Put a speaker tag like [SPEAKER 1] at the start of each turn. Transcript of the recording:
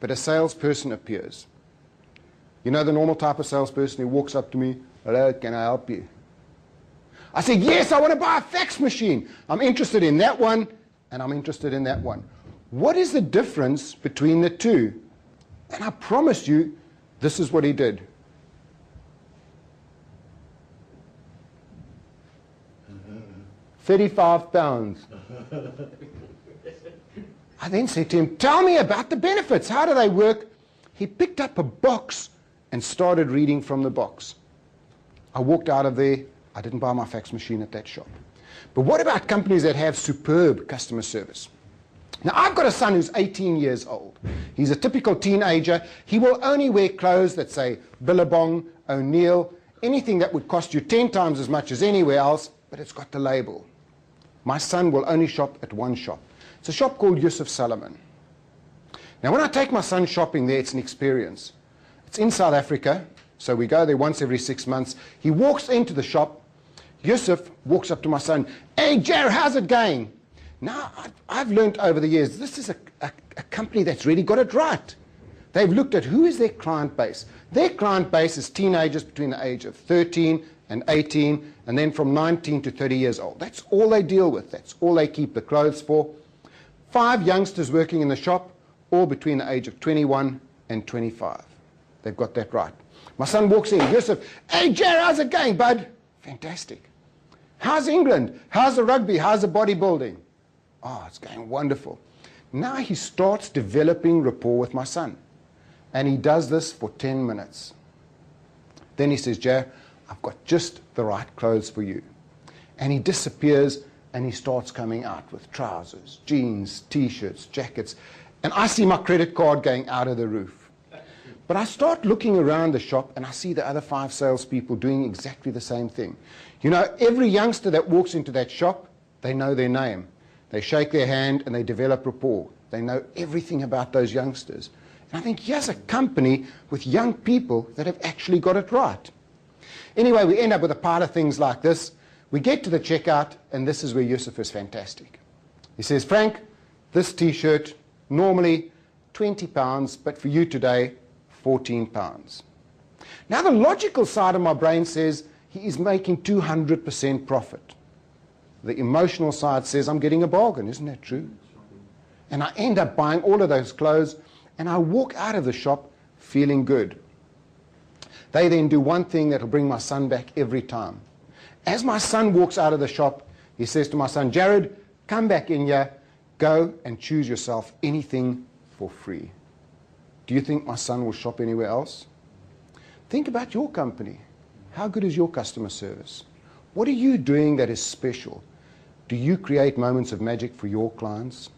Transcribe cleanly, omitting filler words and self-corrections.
[SPEAKER 1] but a salesperson appears. You know the normal type of salesperson who walks up to me, "Hello, can I help you?" I say, "Yes, I want to buy a fax machine. I'm interested in that one, and I'm interested in that one. What is the difference between the two?" And I promise you, this is what he did. £35. I then said to him, "Tell me about the benefits. How do they work?" He picked up a box and started reading from the box. I walked out of there. I didn't buy my fax machine at that shop. But what about companies that have superb customer service? Now, I've got a son who's 18 years old. He's a typical teenager. He will only wear clothes that say Billabong, O'Neill, anything that would cost you 10 times as much as anywhere else, but it's got the label. My son will only shop at one shop. It's a shop called Yusuf Salomon. Now, when I take my son shopping there, it's an experience. It's in South Africa, so we go there once every 6 months. He walks into the shop. Yusuf walks up to my son, "Hey, Jer, how's it going?" Now, I've learned over the years, this is a company that's really got it right. They've looked at who is their client base. Their client base is teenagers between the age of 13 and 18, and then from 19 to 30 years old. That's all they deal with. That's all they keep the clothes for. 5 youngsters working in the shop, all between the age of 21 and 25. They've got that right. My son walks in, Yusuf, "Hey, Jer, how's it going, bud?" "Fantastic." "How's England? How's the rugby? How's the bodybuilding?" "Oh, it's going wonderful." Now he starts developing rapport with my son. And he does this for 10 minutes. Then he says, "Jer, I've got just the right clothes for you." And he disappears and he starts coming out with trousers, jeans, T-shirts, jackets. And I see my credit card going out of the roof. But I start looking around the shop and I see the other 5 salespeople doing exactly the same thing. You know, every youngster that walks into that shop, they know their name. They shake their hand and they develop rapport. They know everything about those youngsters. And I think here's a company with young people that have actually got it right. Anyway, we end up with a pile of things like this. We get to the checkout, and this is where Yusuf is fantastic. He says, "Frank, this T-shirt, normally £20, but for you today, £14. Now, the logical side of my brain says he is making 200% profit. The emotional side says I'm getting a bargain. Isn't that true? And I end up buying all of those clothes, and I walk out of the shop feeling good. They then do one thing that will bring my son back every time. As my son walks out of the shop, he says to my son, "Jared, come back in here, go and choose yourself anything for free." Do you think my son will shop anywhere else? Think about your company. How good is your customer service? What are you doing that is special? Do you create moments of magic for your clients?